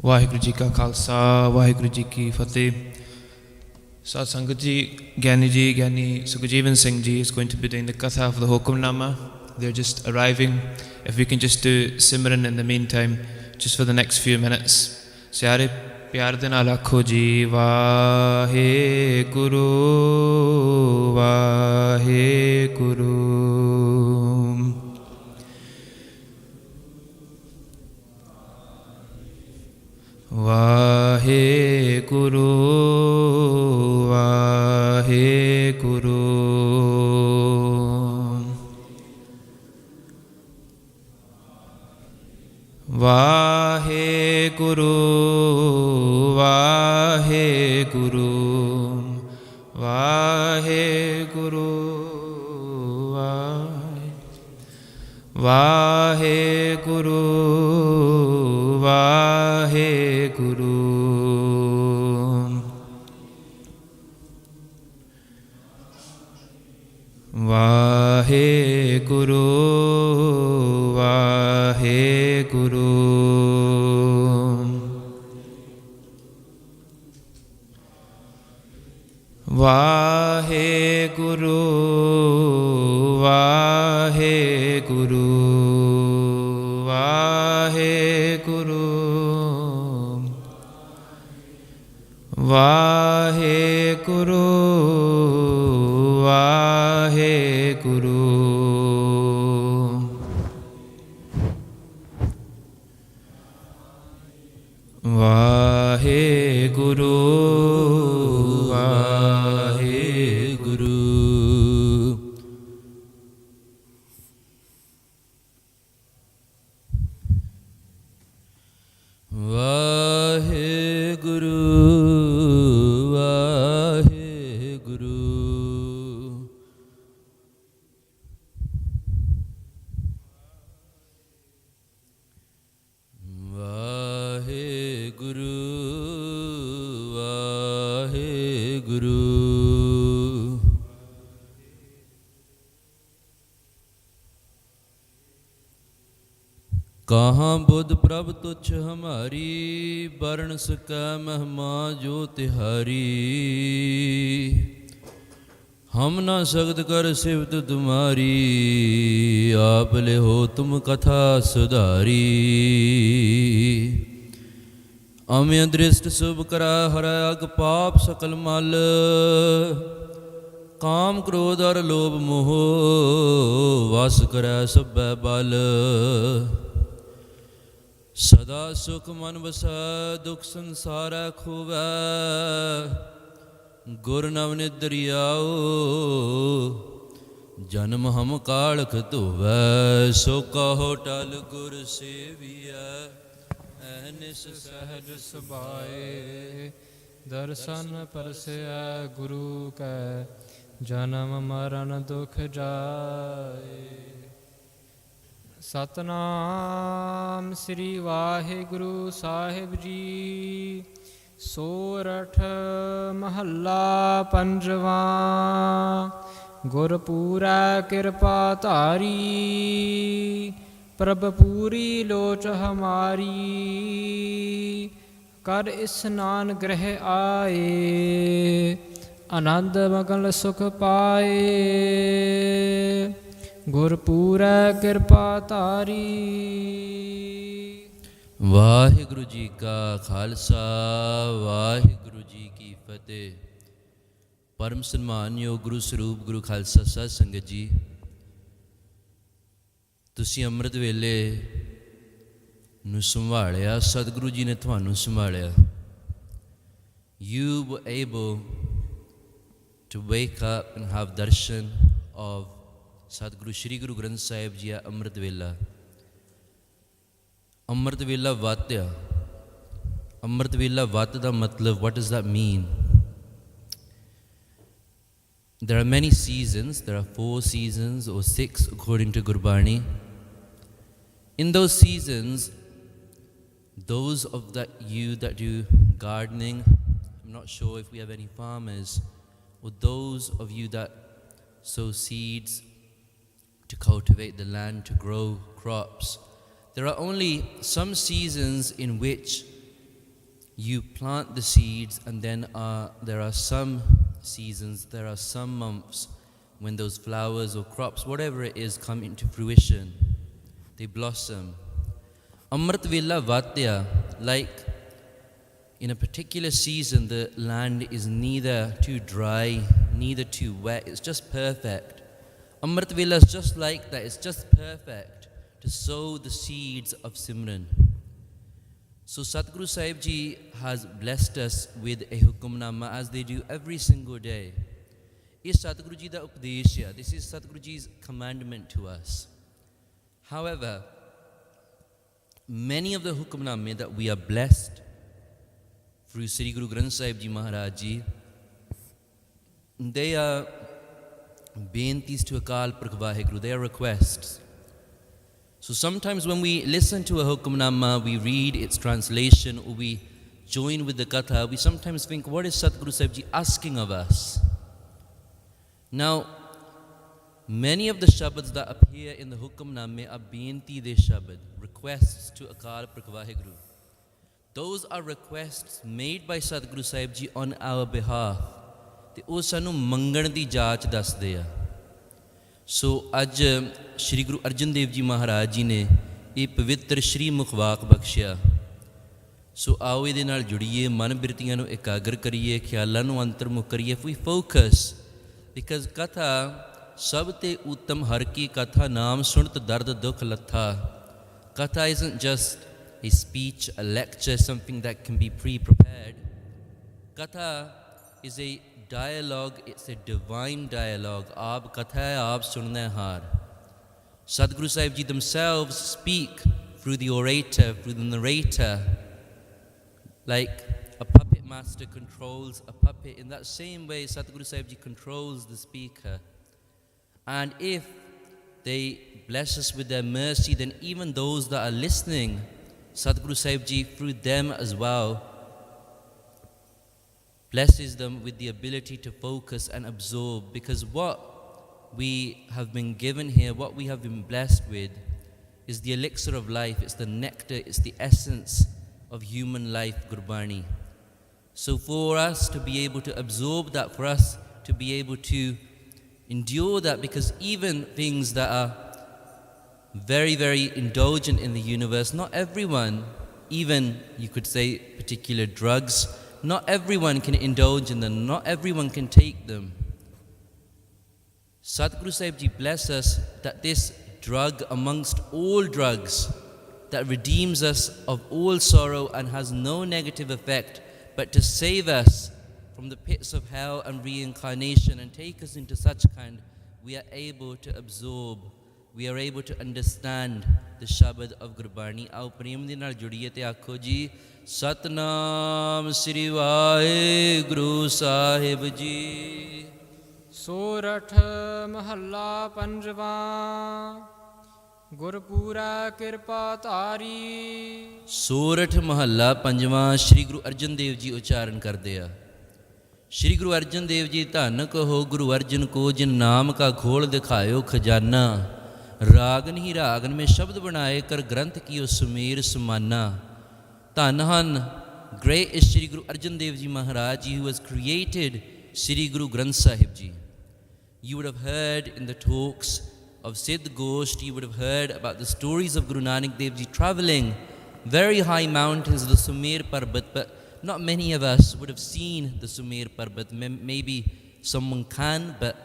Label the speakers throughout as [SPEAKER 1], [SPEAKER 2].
[SPEAKER 1] ਵਾਹਿਗੁਰੂ ਜੀ ਕਾ ਖਾਲਸਾ ਵਾਹਿਗੁਰੂ ਜੀ ਕੀ ਫਤਿਹ। Sat Sangat ji, Giani Sukhjeevan Singh ji is going to be doing the Katha of the Hukamnama. They're just arriving. If we can just do Simran in the meantime, just for the next few minutes. Syare pyar de naal akho ji, Vaheguru, Vaheguru. Vaheguru, Vaheguru. Vaheguru, Vaheguru. Vaheguru, Vaheguru, Vaheguru. Vaheguru, Vaheguru. Vaheguru, Vaheguru. Vaheguru, Vaheguru, Vaheguru. Vaheguru, Vaheguru. Vaheguru, Vaheguru. Vaheguru, Vaheguru. कहाँ बुध प्रभ तुच्छ हमारी, वर्ण सकै महिमा जो तिहारी। हम ना सगत कर सिफत तुम्हारी, आप ले हो तुम कथा सुधारी। अम्य दृष्ट शुभ करा हरै अग पाप सकल मल, काम क्रोध और लोभ मोह वस करै सबै बल। सदा सुख मन बसै दुख संसारै खोवै, गुर नवनित दरियाओ जन्म हम कालख धोवै। सो कहो टल गुर सेवियै, ऐनिस सहज सुभाए। दर्शन परसै गुरु कै, जन्म मरण दुख जाए। ਸਤਨਾਮ ਸ੍ਰੀ ਵਾਹਿਗੁਰੂ ਸਾਹਿਬ ਜੀ। ਸੋਰਠ ਮਹੱਲਾ ਪੰਜਵਾਂ। ਗੁਰਪੂਰੈ ਕਿਰਪਾ ਧਾਰੀ, ਪ੍ਰਭ ਪੂਰੀ ਲੋਚ ਹਮਾਰੀ। ਕਰ ਇਸਨਾਨ ਗ੍ਰਹਿ ਆਏ, ਆਨੰਦ ਮਗਲ ਸੁਖ ਪਾਏ। ਗੁਰਪੂਰੈ ਕਿਰਪਾ ਧਾਰੀ। ਵਾਹਿਗੁਰੂ ਜੀ ਕਾ ਖਾਲਸਾ ਵਾਹਿਗੁਰੂ ਜੀ ਕੀ ਫਤਿਹ। ਪਰਮ ਸਨਮਾਨਯੋਗ ਗੁਰੂ ਸਰੂਪ ਗੁਰੂ ਖਾਲਸਾ ਸਾਧ ਸੰਗਤ ਜੀ, ਤੁਸੀਂ ਅੰਮ੍ਰਿਤ ਵੇਲੇ ਨੂੰ ਸੰਭਾਲਿਆ, ਸਤਿਗੁਰੂ ਜੀ ਨੇ ਤੁਹਾਨੂੰ ਸੰਭਾਲਿਆ। You were able to wake up and have darshan of ਸਤਿਗੁਰੂ ਸ਼੍ਰੀ ਗੁਰੂ ਗ੍ਰੰਥ ਸਾਹਿਬ ਜੀ ਆ ਅੰਮ੍ਰਿਤ ਵੇਲਾ। ਅੰਮ੍ਰਿਤ ਵੇਲਾ ਵੱਤ ਆ। ਅੰਮ੍ਰਿਤ ਵੇਲਾ ਵੱਤ ਦਾ ਮਤਲਬ, what does that mean? There are many seasons. There are 4 seasons or 6 according to Gurbani. In those seasons, those of you that do gardening, I'm not sure if we have any farmers, or those of you that sow seeds to cultivate the land, to grow crops, there are only some seasons in which you plant the seeds, and then there are some seasons, there are some months when those flowers or crops, whatever it is, come into fruition. They blossom. Amrit Vela Vatya, like in a particular season, the land is neither too dry, neither too wet. It's just perfect. Amrit Vela is just like that. It's just perfect to sow the seeds of Simran. So Satguru Sahib Ji has blessed us with a hukumnama, as they do every single day. Is Satguru Ji da Upadeshya. This is Satguru Ji's commandment to us. However, many of the hukumname that we are blessed through Sri Guru Granth Sahib Ji Maharaj Ji, they are beintis to Akal Purkh Vaheguru, they are requests. So sometimes when we listen to a hukumnama, we read its translation, or we join with the Katha, we sometimes think, what is Satguru Sahib Ji asking of us? Now, many of the shabads that appear in the hukumname are beinti de shabad, requests to Akal Purkh Vaheguru. Those are requests made by Satguru Sahib Ji on our behalf. ਤੇ ਉਹ ਸਾਨੂੰ ਮੰਗਣ ਦੀ ਜਾਚ ਦੱਸਦੇ ਆ। ਸੋ ਅੱਜ ਸ਼੍ਰੀ ਗੁਰੂ ਅਰਜਨ ਦੇਵ ਜੀ ਮਹਾਰਾਜ ਜੀ ਨੇ ਇਹ ਪਵਿੱਤਰ ਸ਼੍ਰੀ ਮੁਖਵਾਕ ਬਖਸ਼ਿਆ। ਸੋ ਆਓ ਇਹਦੇ ਨਾਲ ਜੁੜੀਏ, ਮਨ ਬਿਰਤੀਆਂ ਨੂੰ ਇਕਾਗਰ ਕਰੀਏ, ਖਿਆਲਾਂ ਨੂੰ ਅੰਤਰਮੁਖ ਕਰੀਏ। ਵੀ ਫੋਕਸ, ਬਿਕਾਜ਼ ਕਥਾ ਸਭ ਤੇ ਉੱਤਮ ਹਰ ਕੀ ਕਥਾ, ਨਾਮ ਸੁਣਤ ਦਰਦ ਦੁੱਖ ਲੱਥਾ। Katha isn't just a speech, a lecture, something that can be pre-prepared. Katha is a dialogue, it's a divine dialogue. Aap katha hai, aap sunna hai. Sadguru Sahib Ji themselves speak through the orator, through the narrator, like a puppet master controls a puppet. In that same way, Sadguru Sahib Ji controls the speaker. And if they bless us with their mercy, then even those that are listening, Sadguru Sahib Ji, through them as well, blesses them with the ability to focus and absorb. Because what we have been given here, what we have been blessed with, is the elixir of life, it's the nectar, it's the essence of human life, Gurbani. So for us to be able to absorb that, for us to be able to endure that, because even things that are very, very indulgent in the universe, not everyone, even you could say particular drugs, not everyone can indulge in them, not everyone can take them. Satguru Sahib Ji bless us that this drug amongst all drugs, that redeems us of all sorrow and has no negative effect, but to save us from the pits of hell and reincarnation and take us into such kind, we are able to absorb, we are able to understand the Shabad of Gurbani. Aao prem de naal judiye te aakho ji, Satnam Sri Vaheguru Sahib Ji.
[SPEAKER 2] Sorath Mahalla Panjwa Gurpura Kirpa Tari.
[SPEAKER 1] Sorath Mahalla Panjwa Shri Guru Arjan Dev Ji ucharan karde a. Shri Guru Arjan Dev Ji ਧੰਨ ਕਹੋ ਗੁਰੂ ਅਰਜਨ ਕੋ ਜਿਨ ਨਾਮ ਕਾ ਖੋਲ ਦਿਖਾਇਓ ਖਜ਼ਾਨਾ ਰਾਗਨ ਹੀ ਰਾਗਨ ਮੇਂ ਸ਼ਬਦ ਬਣਾਏ ਕਰ ਗ੍ਰੰਥ ਕੀਓ ਸੁਮੇਰ ਸਮਾਨਾ ਧੰਨ ਹਨ great is Shri Guru Arjan Dev Ji Maharaj Ji, who has created Shri Guru Granth Sahib Ji. You would have heard in the talks of Siddh Gosht, you would have heard about the stories of Guru Nanak Dev Ji travelling very high mountains, the Sumer Parbat, but not many of us would have seen the Sumer Parbat. Maybe someone can, but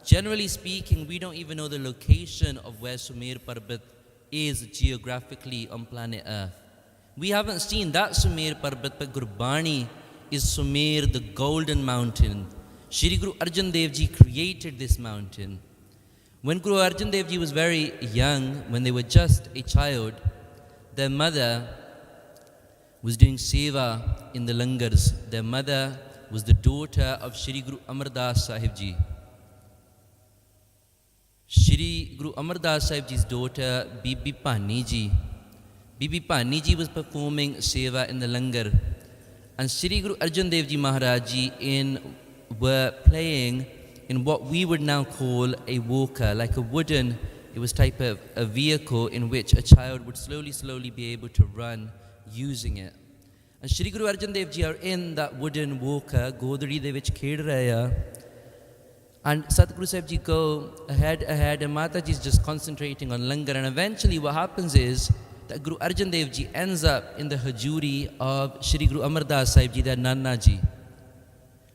[SPEAKER 1] generally speaking, we don't even know the location of where Sumer Parbat is geographically on planet Earth. We haven't seen that Sumer Parbat, but Gurbani is Sumer, the golden mountain. Shri Guru Arjan Dev Ji created this mountain. When Guru Arjan Dev Ji was very young, when they were just a child, their mother was doing seva in the langars. Their mother was the daughter of Shri Guru Amar Das Sahib Ji. Shri Guru Amar Das Sahib Ji's daughter, Bibi Pani Ji. Bibi Pani Ji was performing seva in the langar. And Shri Guru Arjan Dev Ji Maharaj Ji were playing in what we would now call a walker, like a wooden, it was type of a vehicle in which a child would slowly be able to run using it. And Shri Guru Arjan Dev Ji are in that wooden walker, Godri de vich khed rahe hai. And Satguru Sahib Ji go ahead, and Mataji is just concentrating on langar. And eventually what happens is that Guru Arjan Dev Ji ends up in the hajuri of Shri Guru Amar Das Sahib Ji, their Nana Ji.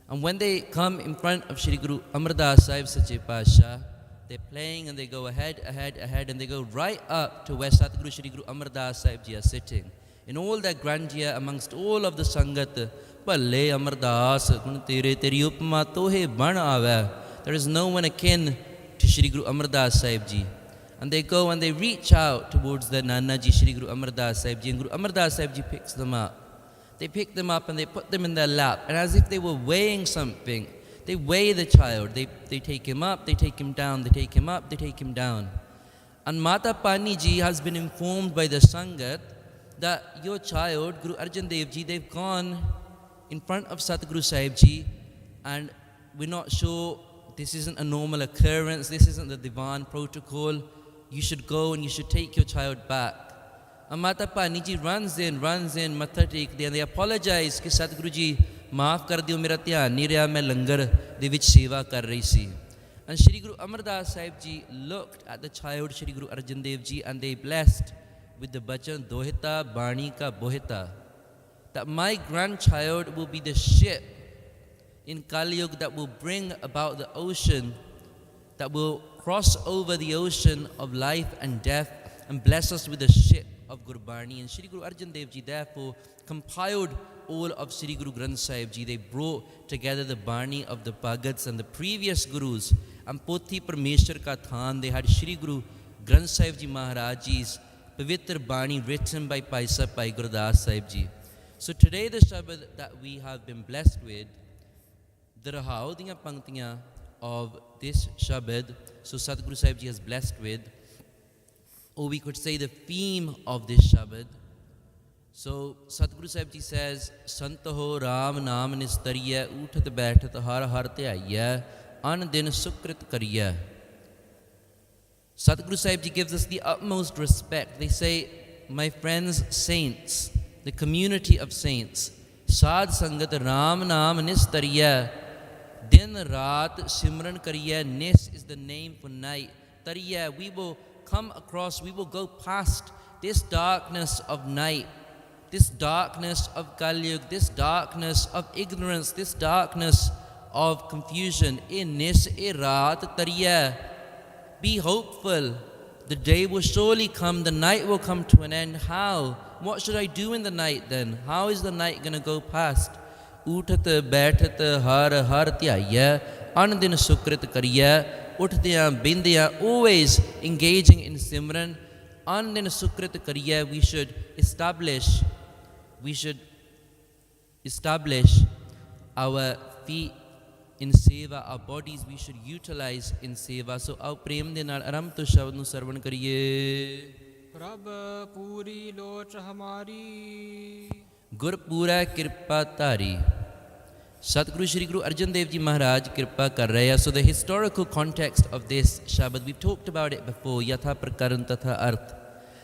[SPEAKER 1] And when they come in front of Shri Guru Amar Das Sahib Sache Pasha, they're playing and they go ahead, and they go right up to where Satguru Shri Guru Amar Das Sahib Ji are sitting. In all their grandeur amongst all of the Sangat, Palle Amar Das, Tere Upma Tohe Ban Ava. There is no one akin to Shri Guru Amar Das Sahib Ji. And they go and they reach out towards the Nana Ji, Shri Guru Amar Das Sahib Ji. And Guru Amar Das Sahib Ji picks them up. They pick them up and they put them in their lap. And as if they were weighing something, they weigh the child. They take him up, they take him down, they take him up, they take him down. And Mata Pani Ji has been informed by the Sangat that your child, Guru Arjan Dev Ji, they've gone in front of Satguru Sahib Ji, and we're not sure, this isn't a normal occurrence, this isn't the Divan protocol. You should go and you should take your child back. And Mata Pani Ji runs in, matha tekde, and they apologize ki Satguru Ji, maaf kar diyo, mera dhyan nahi reha, main langar de vich seva kar rahi si. And Shri Guru Amar Das Sahib Ji looked at the child Shri Guru Arjan Dev Ji and they blessed with the bachan Dohita Bani Ka Bohita, that my grandchild will be the ship in Kali Yuga that will bring about the ocean, that will cross over the ocean of life and death and bless us with the ship of Gurbani. And Shri Guru Arjan Dev Ji therefore compiled all of Shri Guru Granth Sahib Ji. They brought together the Bani of the Bhagats and the previous Gurus. And Pothi Parmeshwar Ka Than, they had Shri Guru Granth Sahib Ji Maharaj Ji's Pavitra Bani written by Paisa Pai Gurdas Sahib Ji. So today the Shabad that we have been blessed with, the Rahao Diyan Panktiyan of this Shabad, so Satguru Sahib Ji has blessed with, or we could say the theme of this Shabad. So Satguru Sahib Ji says, Santaho Ram Naam Nistariya Uthat Baithat Har Har Tyaiya An Din Sukrit Kariya. Satguru Sahib Ji gives us the utmost respect. They say, my friends, saints, the community of saints, Sad Sangat Ram Naam Nistariya, Din Raat Simran Kariya. Nis is the name for night. Tariya, we will come across, we will go past this darkness of night, this darkness of Kali Yuga, this darkness of ignorance, this darkness of confusion. In Nis e Raat Tariya. Be hopeful. The day will surely come, the night will come to an end. How? What should I do in the night then? How is the night going to go past? Uthat Baithat Har Har Tyaiya An Din Sukrit Kariya. Uthdya Bindya, always engaging in Simran. An Din Sukrit Kariya. We should establish our feet in seva, our bodies we should utilize in seva. So aao prem de naal aram to shabad nu sarvan kariye.
[SPEAKER 2] Prabh puri loch hamari,
[SPEAKER 1] Gur pura kirpa tari. Satguru Shri Guru Arjan Dev Ji Maharaj kirpa kar rahe hai. So the historical context of this Shabad, we've talked about it before, yatha prakaran tatha arth,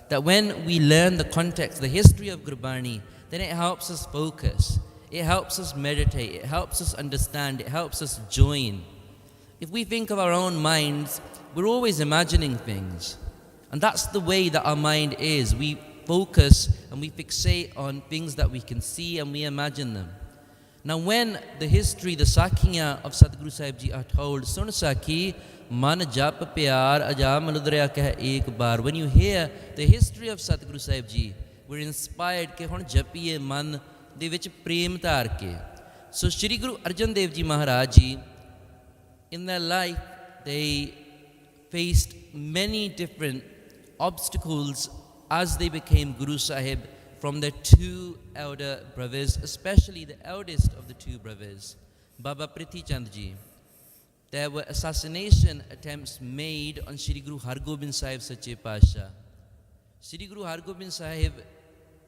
[SPEAKER 1] that when we learn the context, the history of Gurbani, then it helps us focus. It helps us meditate, it helps us understand, it helps us join. If we think of our own minds, we're always imagining things. And that's the way that our mind is. We focus and we fixate on things that we can see and we imagine them. Now when the history, the Sakhiyan of Satguru Sahib Ji are told, Sun Sakhi, Man Jap Pyar Aja Manudrya Keh Ek Bar. When you hear the history of Satguru Sahib Ji, we're inspired ke hon japiye man de vich prem dhar ke. So Shri Guru Arjan Dev Ji Maharaj Ji, in their life, they faced many different obstacles as they became Guru Sahib from their two elder brothers, especially the eldest of the two brothers, Baba Prithi Chand Ji. There were assassination attempts made on Shri Guru Har Gobind Sahib Sache Pasha. Shri Guru Har Gobind Sahib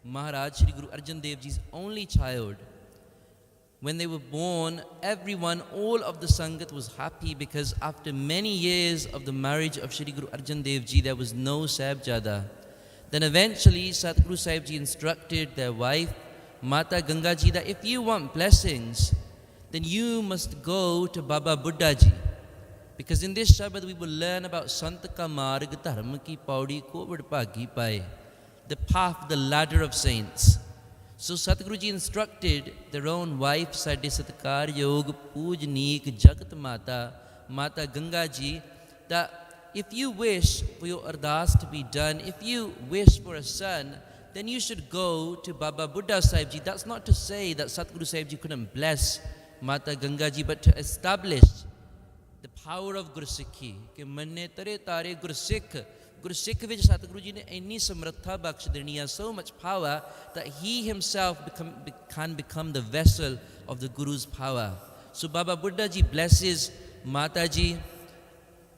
[SPEAKER 1] Maharaj, Shri Guru Arjan Dev Ji's only child. When they were born, everyone, all of the Sangat was happy because after many years of the marriage of Shri Guru Arjan Dev Ji, there was no Sahibjada. Then eventually Satguru Sahib Ji instructed their wife Mata Ganga Ji, that if you want blessings, then you must go to Baba Buddha Ji. Because in this Shabad we will learn about Sant Ka Marg Dharma Ki Paudi Ko Bhagi Pai, the path, the ladder of saints. So Satguru Ji instructed their own wife, Sade Satkar Yog Pujneek Jagat Mata, Mata Ganga Ji, that if you wish for your ardas to be done, if you wish for a son, then you should go to Baba Buddha Sahib Ji. That's not to say that Satguru Sahib Ji couldn't bless Mata Ganga Ji, but to establish the power of Gursikhi. Ke manne tare tare Gursikh. Gursikh vich Satguru Ji ne inni samratha baksh deni, so much power that he himself can become the vessel of the Guru's power. So Baba Buddha Ji blesses Mata Ji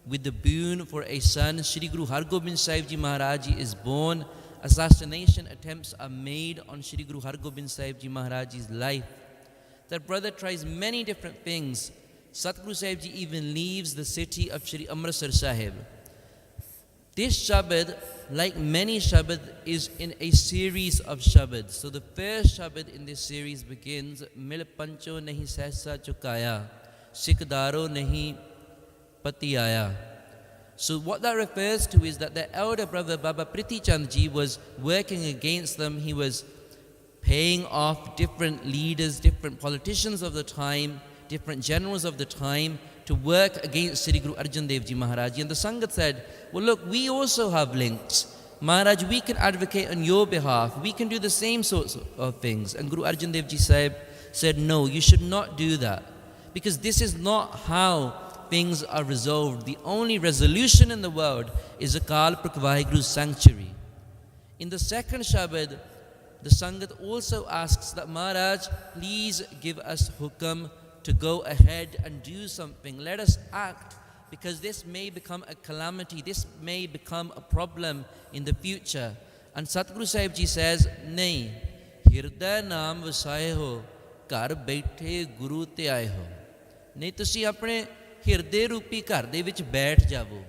[SPEAKER 1] with the boon for a son. Shri Guru Har Gobind Sahib Ji Maharaj Ji is born. Assassination attempts are made on Shri Guru Har Gobind Sahib Ji Maharaj Ji's life. That brother tries many different things. Satguru Sahib Ji even leaves the city of Shri Amritsar Sahib. This Shabad, like many Shabad, is in a series of Shabads. So the first Shabad in this series begins, Mil Pancho Nahi Sehsa Chukaya, Sikhdaro Nahi Pati Aya. So what that refers to is that the elder brother Baba Priti Chand Ji was working against them. He was paying off different leaders, different politicians of the time, different generals of the time to work against Sri Guru Arjan Dev Ji Maharaj. And the Sangat said, well look, we also have links. Maharaj, we can advocate on your behalf. We can do the same sorts of things. And Guru Arjan Dev Ji Sahib said, no, you should not do that. Because this is not how things are resolved. The only resolution in the world is Akal Purkh Vaheguru's sanctuary. In the second Shabad, the Sangat also asks that Maharaj, please give us hukam to go ahead and do something. Let us act, because this may become a calamity. This may become a problem in the future. And Satguru Sahib Ji says, Nahi, hirda naam vasaye ho, kar baithe guru te aaye ho. Nahi, tusi apne hirde rupi ghar de vich baith javo.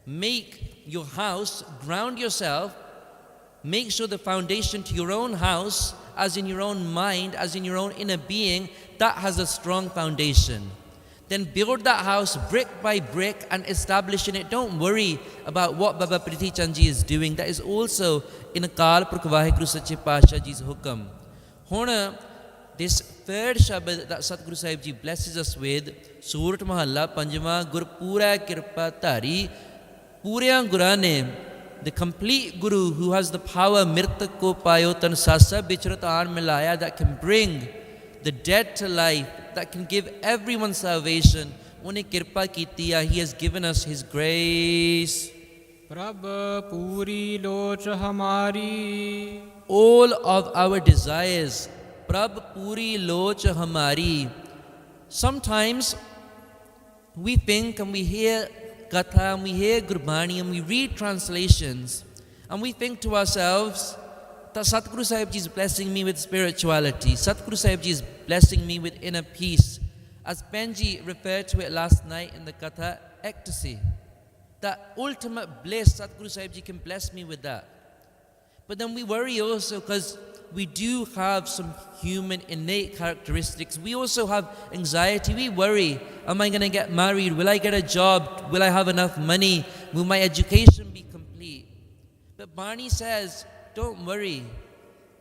[SPEAKER 1] Make your house, ground yourself, make sure the foundation to your own house, as in your own mind, as in your own inner being, that has a strong foundation. Then build that house brick by brick and establish in it. Don't worry about what Baba Priti Chand Ji is doing. That is also in Akal Purkh Vaheguru Sache Pasha Ji's hukam. Hona, this third Shabad that Satguru Sahib Ji blesses us with, Surat Mahalla Panjama Gur Pura Kirpa Tari, Purya Gurane, the complete Guru who has the power, Mirtak ko payo tan sasa bichrat aan milaya, that can bring the dead to life, that can give everyone salvation. Une kirpa kitiya, he has given us his grace.
[SPEAKER 2] Prabh puri loch hamari.
[SPEAKER 1] All of our desires, Prabh puri loch hamari. Sometimes we think and we hear Katha and we hear Gurbani and we read translations and we think to ourselves that Satguru Sahib Ji is blessing me with spirituality. Satguru Sahib Ji is blessing me with inner peace. As Benji referred to it last night in the Katha, ecstasy. That ultimate bliss, Satguru Sahib Ji can bless me with that. But then we worry also because we do have some human innate characteristics. We also have anxiety. We worry, am I going to get married? Will I get a job? Will I have enough money? Will my education be complete? But Bani says, don't worry.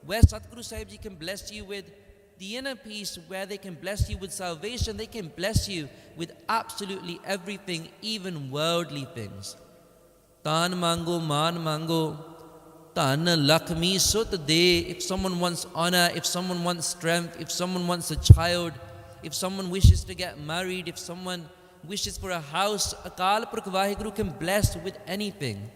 [SPEAKER 1] Where Satguru Sahib Ji can bless you with the inner peace, where they can bless you with salvation, they can bless you with absolutely everything, even worldly things. Tan mango, man mango. Lakshmi Sut De. If someone wants honor, if someone wants strength, if someone wants a child, if someone wishes to get married, if someone wishes for a house, Akal Purkh Vaheguru can bless with anything.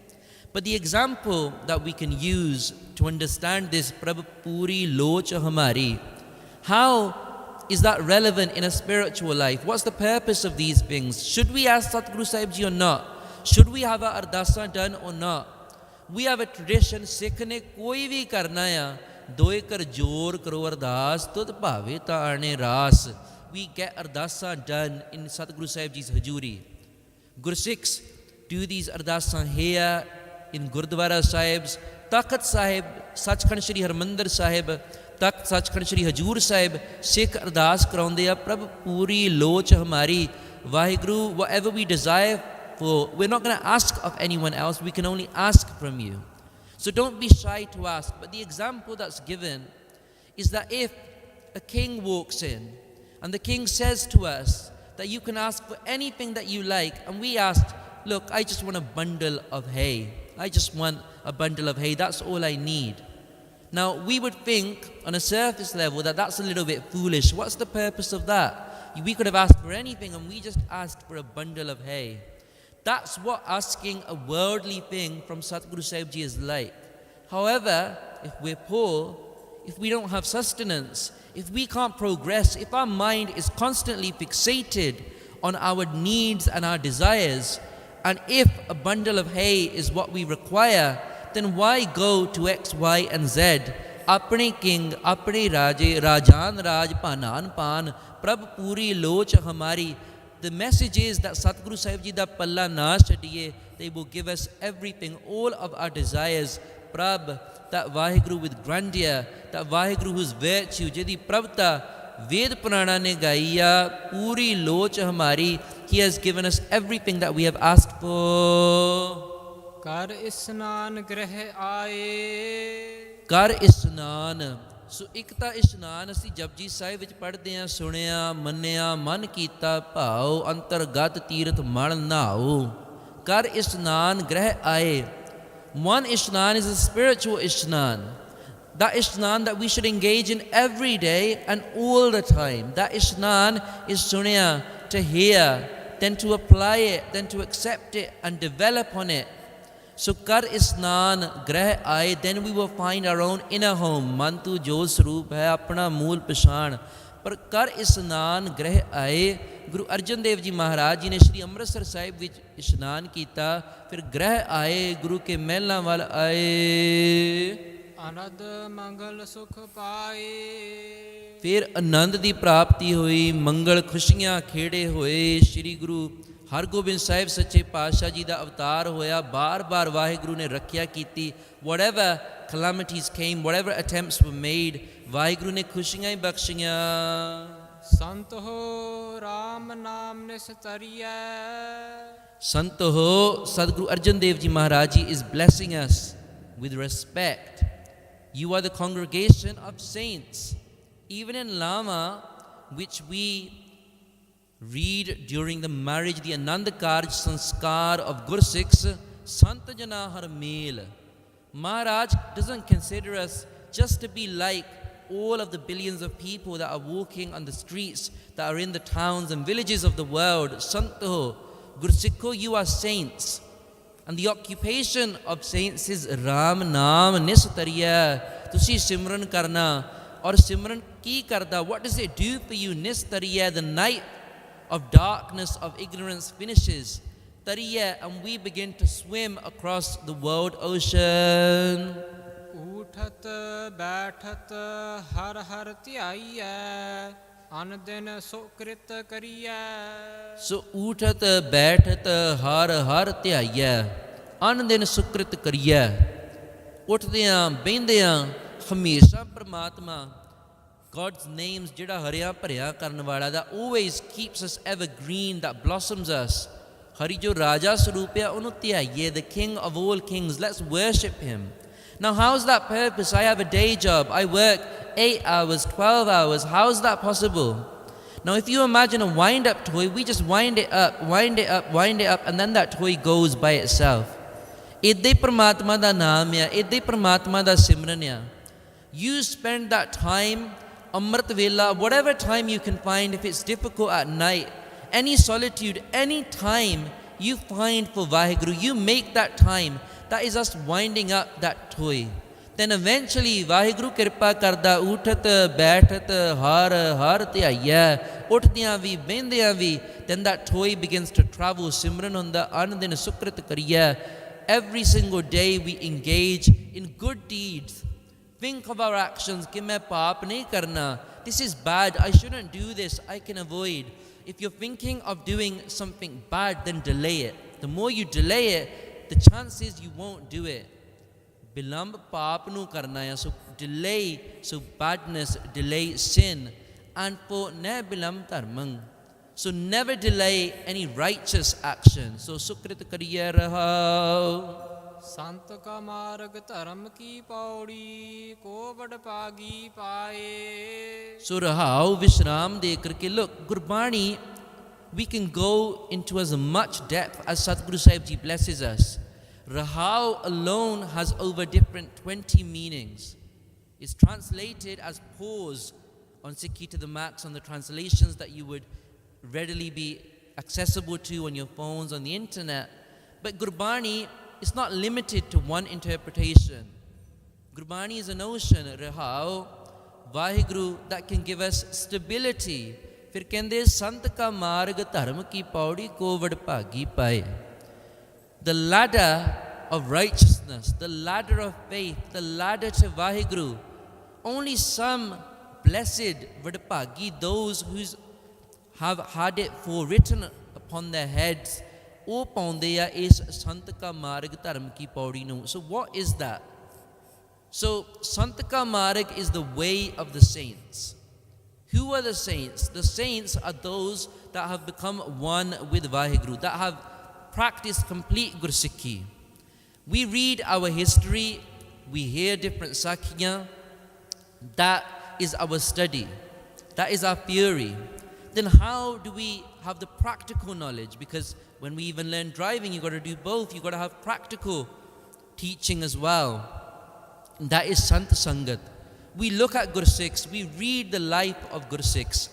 [SPEAKER 1] But the example that we can use to understand this, Prabh Puri Loch Hamari, how is that relevant in a spiritual life? What's the purpose of these things? Should we ask Satguru Sahib Ji or not? Should we have our ardasa done or not? We have a tradition, Sikh ne koi vi karna ya, doe kar jor karo ardas, tud bhave ta aane ras. We get ardasa done in Satguru Sahib Ji's Hajuri. Gursikhs do these ardasa here in Gurdwara Sahibs, Takht Sahib, Sachkhand Shri Harmandir Sahib, ਤਖਤ ਸੱਚਖੰਡ ਸ਼੍ਰੀ ਹਜੂਰ ਸਾਹਿਬ ਸਿੱਖ ਅਰਦਾਸ ਕਰਾਉਂਦੇ ਆ, ਪ੍ਰਭ ਪੂਰੀ ਲੋਚ ਹਮਾਰੀ, Waheguru, whatever we desire for, we're not going to ask of anyone else, we can only ask from you. So don't be shy to ask. But the example that's given is that if a king walks in and the king says to us that you can ask for anything that you like, and we asked, look, I just want a bundle of hay, I just want a bundle of hay, that's all I need. Now we would think on a surface level that that's a little bit foolish. What's the purpose of that? We could have asked for anything and we just asked for a bundle of hay. That's what asking a worldly thing from Satguru Sahib Ji is like. However, if we're poor, if we don't have sustenance, if we can't progress, if our mind is constantly fixated on our needs and our desires, and if a bundle of hay is what we require, then why go to X, Y and Z? Apne king, apne raje, rajan raj, panan pan, prabh puri loch hamari. The message is that Satguru Sahib Ji da palla na chadiye, they will give us everything, all of our desires. Prabh, that Vaheguru with grandeur, that Vaheguru whose virtue, jidi pravta, Ved Purana ne gaiya, puri loch hamari, he has given us everything that we have asked for.
[SPEAKER 2] ਕਰ ਇਸਨਾਨ ਗ੍ਰਹਿ ਆਏ,
[SPEAKER 1] ਕਰ ਇਸ਼ਨਾਨ। ਸੋ ਇੱਕ ਤਾਂ ਇਸ਼ਨਾਨ ਅਸੀਂ ਜਪਜੀ ਸਾਹਿਬ ਵਿੱਚ ਪੜ੍ਹਦੇ ਹਾਂ, ਸੁਣਿਆ, ਮੰਨਿਆ, ਮਨ ਕੀਤਾ ਭਾਉ, ਅੰਤਰਗਤ ਤੀਰਥ ਮਲ ਨਹਾਉ। ਕਰ ਇਸ਼ਨਾਨ ਗ੍ਰਹਿ ਆਏ। One ishnan is a spiritual ishnan. That ishnan that we should engage in every day and all the time. That ishnan is sunya, to hear, then to apply it, then to accept it and develop on it. So kar isnan grah aaye, then we will find our own inner home. Mantu jo swaroop hai, apna mool pehchan. ਪਰ ਕਰ ਇਸ਼ਨਾਨ ਗ੍ਰਹਿ ਆਏ। ਗੁਰੂ ਅਰਜਨ ਦੇਵ ਜੀ ਮਹਾਰਾਜ ਜੀ ਨੇ ਸ਼੍ਰੀ ਅੰਮ੍ਰਿਤਸਰ ਸਾਹਿਬ ਵਿੱਚ ਇਸ਼ਨਾਨ ਕੀਤਾ, ਫਿਰ ਗ੍ਰਹਿ ਆਏ, ਗੁਰੂ ਕੇ ਮਹਿਲਾਂ ਵੱਲ ਆਏ।
[SPEAKER 2] ਆਨੰਦ ਮੰਗਲ ਸੁਖ ਪਾਏ,
[SPEAKER 1] ਫਿਰ ਆਨੰਦ ਦੀ ਪ੍ਰਾਪਤੀ ਹੋਈ, ਮੰਗਲ ਖੁਸ਼ੀਆਂ ਖੇੜੇ ਹੋਏ। ਸ਼੍ਰੀ ਗੁਰੂ ਹਰਗੋਬਿੰਦ ਸਾਹਿਬ ਸੱਚੇ ਪਾਤਸ਼ਾਹ ਜੀ ਦਾ ਅਵਤਾਰ ਹੋਇਆ, ਬਾਰ-ਬਾਰ ਵਾਹਿਗੁਰੂ ਨੇ ਰੱਖਿਆ ਕੀਤੀ। whatever calamities came, whatever attempts were made, Waheguru ਨੇ ਖੁਸ਼ੀਆਂ ਹੀ ਬਖਸ਼ੀਆਂ।
[SPEAKER 2] ਸੰਤ ਹੋ ਰਾਮ ਨਾਮ ਨਿਸਤਰੀਐ,
[SPEAKER 1] ਸੰਤ ਹੋ, Sadguru Arjan Dev Ji Maharaj Ji is blessing us with respect. You are the congregation of saints. Even in Lama, which we read during the marriage, the Anand Karj Sanskar of Gursikhs, Sant Jana Har Mel. Maharaj doesn't consider us just to be like all of the billions of people that are walking on the streets, that are in the towns and villages of the world. Santo, Gursikho, you are saints. And the occupation of saints is Ram Naam Nistariya. Tusi Simran karna. Or Simran ki karda. What does it do for you? Nistariya, the night of darkness, of ignorance finishes. Tariya, and we begin to swim across the world ocean.
[SPEAKER 2] ਊਠਤ ਬੈਠਤ ਹਰ ਹਰ ਧਿਆਈਐ, ਅਨ ਦਿਨ ਸੁਕ੍ਰਿਤ ਕਰੀਐ।
[SPEAKER 1] ਸੋ ਊਠਤ ਬੈਠਤ ਹਰ ਹਰ ਧਿਆਈਐ, ਅਨ ਦਿਨ ਸੁਕ੍ਰਿਤ ਕਰੀਐ। ਉੱਠਦਿਆਂ ਬਹਿੰਦਿਆਂ ਹਮੇਸ਼ਾ ਪ੍ਰਮਾਤਮਾ, God's names, ਜਿਹੜਾ ਹਰਿਆ ਭਰਿਆ ਕਰਨ ਵਾਲਾ, ਦਾ always keeps us evergreen, that blossoms us. ਹਰੀ ਜੋ ਰਾਜਾ ਸਰੂਪ ਆ, ਉਹਨੂੰ ਧਿਆਈਏ, the king of all kings, let's worship him. Now how's that purpose? I have a day job, I work 8 hours, 12 hours, how's that possible? Now if you imagine a wind-up toy, we just wind it up, wind it up, wind it up, and then that toy goes by itself. ਇੱਦਾਂ ਹੀ ਪ੍ਰਮਾਤਮਾ ਦਾ ਨਾਮ ਆ, ਇੱਦਾਂ ਹੀ ਪ੍ਰਮਾਤਮਾ ਦਾ ਸਿਮਰਨ ਆ। You spend that time, Amrit Vela, whatever time you can find, if it's difficult at night, any solitude, any time you find for Vaheguru, you make that time. That is us winding up that toy. Then eventually Vaheguru ਕਿਰਪਾ ਕਰਦਾ, ਉਠਤ ਬੈਠਤ ਹਰ ਹਰ ਧਿਆਈਐ, ਉੱਠਦਿਆਂ ਵੀ ਬਹਿੰਦਿਆਂ ਵੀ, then that toy begins to travel. ਸਿਮਰਨ ਹੁੰਦਾ, ਅਨ ਦਿਨ ਸੁਕ੍ਰਿਤ ਕਰੀਐ. Every single day we engage in good deeds. Think of our actions, ਕਿ ਮੈਂ ਪਾਪ ਨਹੀਂ ਕਰਨਾ, this is bad, I shouldn't do this, I can avoid. If you're thinking of doing something bad, then delay it. The more you delay it, the chances you won't do it. Bilamb paap nu karna ya, so delay, so badness, delay sin, and po ne bilamb dharmang. So never delay any righteous action. So sukrit kariye rahao.
[SPEAKER 2] संत का मार्ग धर्म की पौड़ी को बड़ पागी पाए.
[SPEAKER 1] So rahao Vishram de karke, look, Gurbani, we can go into as much depth as Satguru Sahib Ji blesses us. Rahao alone has over different 20 meanings. It's translated as pause on Sikhi to the max on the translations that you would readily be accessible to on your phones, on the internet. But Gurbani is not limited to one interpretation. Gurbani is an ocean, Rahao, Vaheguru, that can give us stability. Fir kende sant ka marg dharm ki paudi ko vad bhagi paye. The ladder of righteousness, the ladder of faith, the ladder to Vaheguru, only some blessed vadbhagi, those who have had it forewritten upon their heads, o paundeya is sant ka marg dharm ki paudi nu. So what is that? So sant ka marg is the way of the saints. Who are the saints? The saints are those that have become one with Vaheguru, that have practiced complete Gursikhi. We read our history, we hear different Sakhiyan. That is our study. That is our theory. Then how do we have the practical knowledge? Because when we even learn driving, you've got to do both. You've got to have practical teaching as well. And that is Sant Sangat. We look at Gursikhs, we read the life of Gursikhs.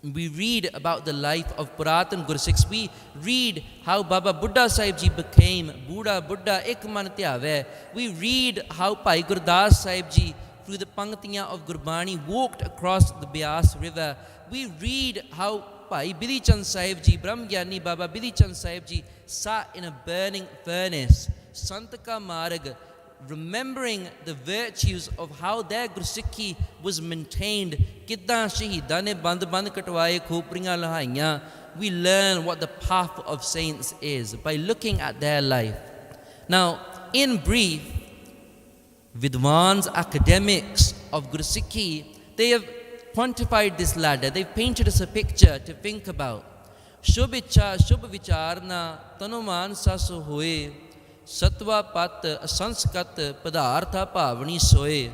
[SPEAKER 1] We read about the life of Puratan Gursikhs. We read how Baba Buddha Sahib Ji became Buddha ek man tyave. We read how Bhai Gurdas Sahib Ji, through the Panktiyan of Gurbani, walked across the Beas river. We read how Bhai Bidhi Chand Sahib Ji, Brahm Giani Baba Bidhi Chand Sahib Ji, sat in a burning furnace. Sant ka marg, remembering the virtues of how their Gursikhi was maintained. Kiddan shahidan ne band katwaye khopriyan lahaiyan. We learn what the path of saints is by looking at their life. Now, in brief, Vidwans, academics of Gursikhi, they have quantified this ladder. They've painted us a picture to think about. Shubh ichha, shubh vicharna, tanuman sasu hoye, Satva pat asanskat padartha pavani soye.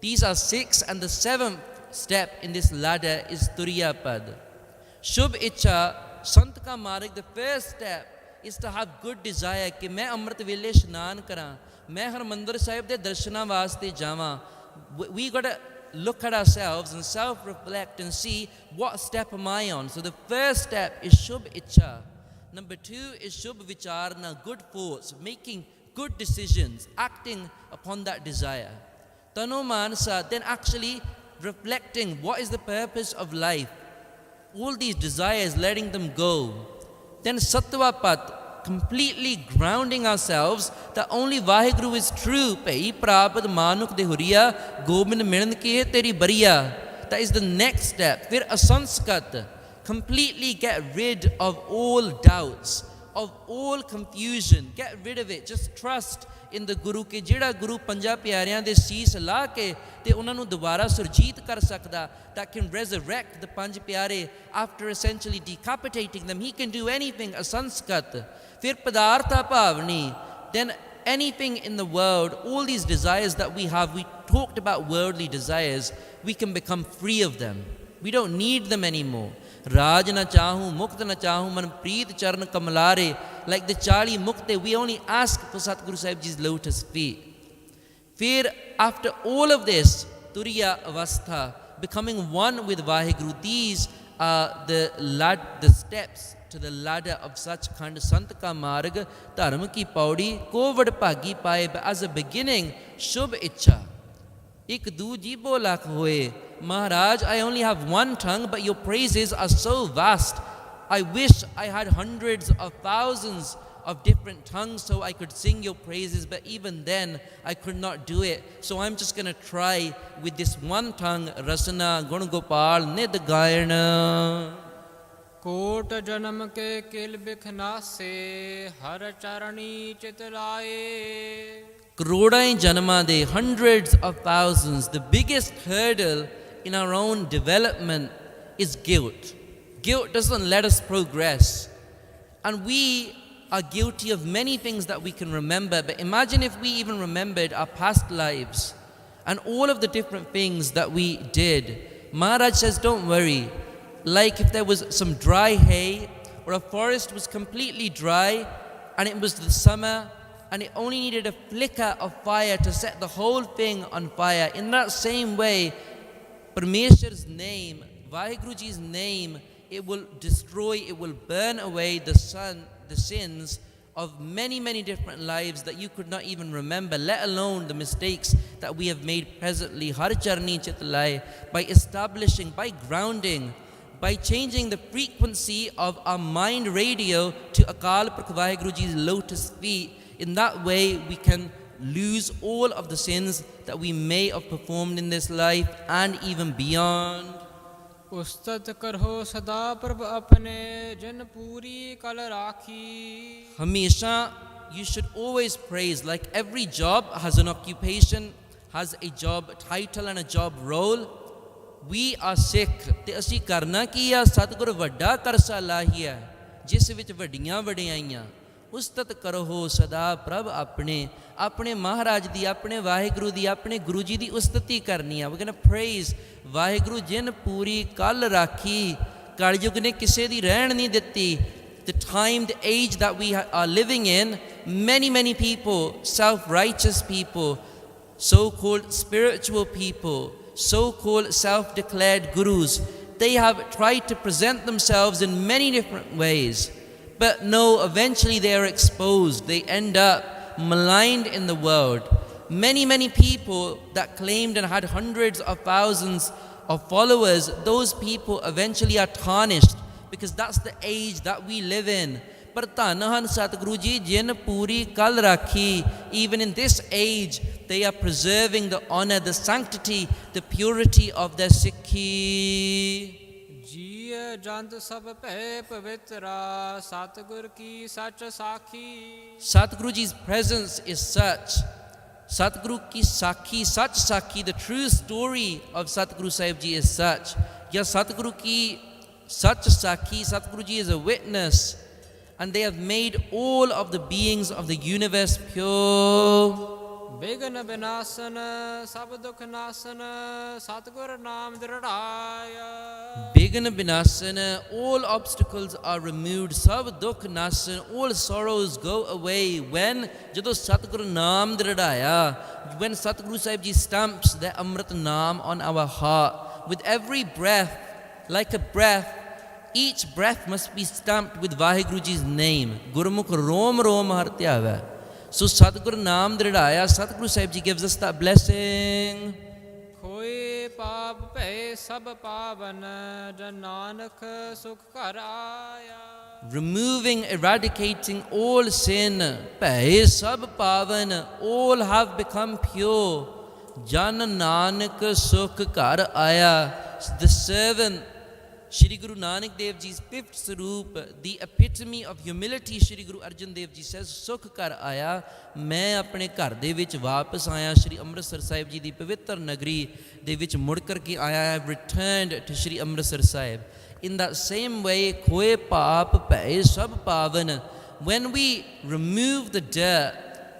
[SPEAKER 1] These are 6, and the 7th step in this ladder is Turiya Pad. Shubh Icha, Sant ka marg, the first step is to have good desire कि मैं अमृत वेले स्नान करा, मैं हरमंदिर साहिब दे दर्शना वास्ते जावां. We got to look at ourselves and self-reflect and see what step am I on. So the first step is Shubh Icha. Number 2 is Shubh Vicharna, good thoughts, making good decisions, acting upon that desire. Tanu Manasa, then actually reflecting what is the purpose of life. All these desires, letting them go. Then Sattvapat, completely grounding ourselves that only Vaheguru is true. Pai prapad manuk de huriya, gobind milan ki teri bariya. That is the next step. Fir asanskat, completely get rid of all doubts, of all confusion. Get rid of it. Just trust in the Guru ke jira Guru Panja Pyariyan de sees la ke te ਉਹਨਾਂ ਨੂੰ ਦੁਬਾਰਾ ਸੁਰਜੀਤ ਕਰ ਸਕਦਾ, that can resurrect the Panj Pyare after essentially decapitating them. He can do anything, a Sanskat. Fir Padartha Pavani, then anything in the world, all these desires that we have, we talked about worldly desires, we can become free of them. We don't need them anymore. Raj na chahu, mukt na chahu, man preet charan kamalare. Like the Chali Mukte, we only ask for Satguru Sahib Ji's lotus feet. Fear, after all of this, Turiya Avastha, becoming one with Vaheguru, these are the steps to the ladder of such kind of Sant ka marg, dharm ki paudi, ko vad bhagi paye. But as a beginning, Shubh Icha. Ik du jibo lakh hoye. Maharaj, I only have one tongue, but your praises are so vast. I wish I had hundreds of thousands of different tongues so I could sing your praises, but even then I could not do it. So I'm just going to try with this one tongue, Rasana, Gun Gopal, Nid Gayana.
[SPEAKER 2] कोट जन्म के किल बिखना से हर चरणी चित लाए.
[SPEAKER 1] Karodain janma de, hundreds of thousands, the biggest hurdle in our own development is guilt. Guilt doesn't let us progress. And we are guilty of many things that we can remember, but imagine if we even remembered our past lives and all of the different things that we did. Maharaj says, don't worry. Like if there was some dry hay, or a forest was completely dry, and it was the summer, and it only needed a flicker of fire to set the whole thing on fire. In that same way, Parmeshar's name, Vaheguruji's name, it will destroy, it will burn away the sins of many, many different lives that you could not even remember, let alone the mistakes that we have made presently. Har charni chitlai, by establishing, by grounding, by changing the frequency of our mind radio to Akal Purkh Vaheguruji's lotus feet. In that way, we can lose all of the sins that we may have performed in this life and even beyond.
[SPEAKER 2] Ustad करहो सदा प्रभ अपने जन पूरी कल राखी.
[SPEAKER 1] Hamisha, you should always praise. Like every job has an occupation, has a job title and a job role. We are Sikh. Te assi karna ki hai? Satguru vadda karsa lahi hai, jis vich vaddiyan vadiyaiyan. Ustat karo sada prabh apne, apne Maharaj di, apne Vaheguru di, apne Guruji di ustati karni hai. We're going to praise Vaheguru jin puri kal rakhi. Kalyug ne kise di rehn nahi ditti. The time, the age that we are living in, many people, self-righteous people, so-called spiritual people, so-called self-declared gurus, they have tried to present themselves in many different ways. But no, eventually they are exposed. They end up maligned in the world. Many people that claimed and had hundreds of thousands of followers, those people eventually are tarnished, because that's the age that we live in. But Tanahan Satguruji Jin Puri Kal Rakhi, even in this age, they are preserving the honor, the sanctity, the purity of their Sikhi.
[SPEAKER 2] जिय जंत सब पे पवित्रा सतगुर की सच साखी.
[SPEAKER 1] Satguruji's presence is such. Satguru ki sakhi, such sakhi, the true story of Satguru Sahib Ji is such. Ya Satguru ki such sakhi, Satguruji is a witness, and they have made all of the beings of the universe pure.
[SPEAKER 2] बिघ्न Vinashan सब दुख नाशन सतगुर नाम दृढ़ाया.
[SPEAKER 1] Bighna Vinasana, all obstacles are removed. Sab dukh nasan, all sorrows go away. When Jado Satguru Naam Dridaya, when Satguru Sahib Ji stamps the Amrit Naam on our heart, with every breath, like a breath, each breath must be stamped with Vaheguruji's name. Gurmukh Rom Rom Hartyava. So Satguru Naam Dridaya, Satguru Sahib Ji gives us that blessing.
[SPEAKER 2] खोए पाप पे सब पावन जन नानक सुख कर आया.
[SPEAKER 1] Removing, eradicating all sin. Pahe sab pavan, all have become pure. Jan Nanak Sukh Kar Aya. The servant, Shri Guru Nanak Dev Ji's fifth Saroop, the epitome of humility, Shri Guru Arjan Dev Ji says, Sukh Kar Aya, मैं अपने घर दे विच वापस आया. श्री अमृतसर साहिब जी दी पवित्र नगरी दे विच मुड़ कर के आया. I have returned to Shri Amritsar Sahib. In that same way, खोए पाप भय सब पावन. When we remove the dirt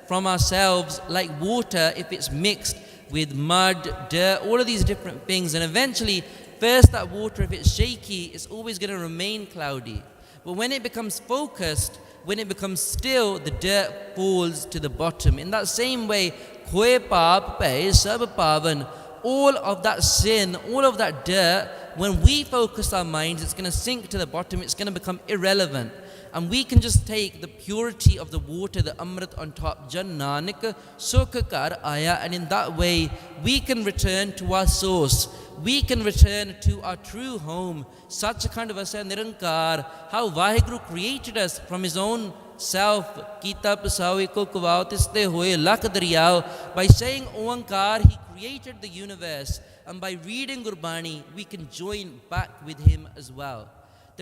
[SPEAKER 1] from ourselves, like water, if it's mixed with mud, dirt, all of these different things, and eventually, first that water, if it's shaky, it's always going to remain cloudy. But when it becomes focused, when it becomes still, the dirt falls to the bottom. In that same way, khoe paap pe sab pavan, all of that sin, all of that dirt, when we focus our minds, it's going to sink to the bottom, it's going to become irrelevant. And we can just take the purity of the water, the Amrit on top, Jan Nanak Sukh Kar Aya, and in that way, we can return to our source. We can return to our true home. Such a kind of a Nirankar, how Vaheguru created us from his own self. Kita Pasawi ko kuvautiste hoye lakh dariyao. By saying Oankar, he created the universe. And by reading Gurbani, we can join back with him as well.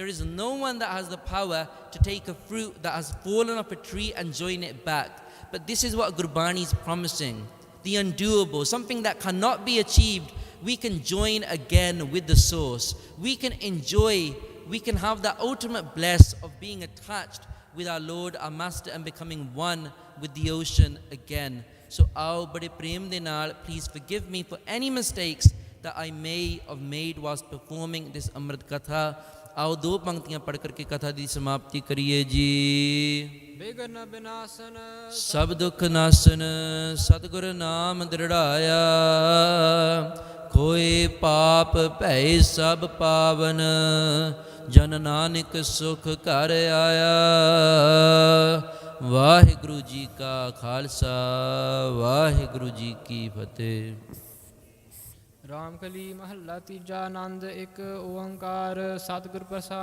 [SPEAKER 1] There is no one that has the power to take a fruit that has fallen off a tree and join it back. But this is what Gurbani is promising. The undoable, something that cannot be achieved, we can join again with the source. We can enjoy, we can have that ultimate bliss of being attached with our Lord, our Master, and becoming one with the ocean again. So, aao bade prem de naal, please forgive me for any mistakes that I may have made whilst performing this Amrit Katha. आओ दो पंक्तियां पढ़ करके कथा की समाप्ति करिए जी।
[SPEAKER 2] विघ्न विनाशन
[SPEAKER 1] सब दुख नाशन सतगुर नाम दृढ़ाया, खोए पाप भय सब पावन, जन नानक सुख कर आया। वाहिगुरु जी का खालसा, वाहिगुरु जी की फतेह।
[SPEAKER 2] ਰਾਮਕਲੀ ਮਹੱਲਾ ਤੀਜਾ। ਆਨੰਦ ਇੱਕ ਓੰਕਾਰ ਸਤਿਗੁਰ ਪ੍ਰਸਾਦ।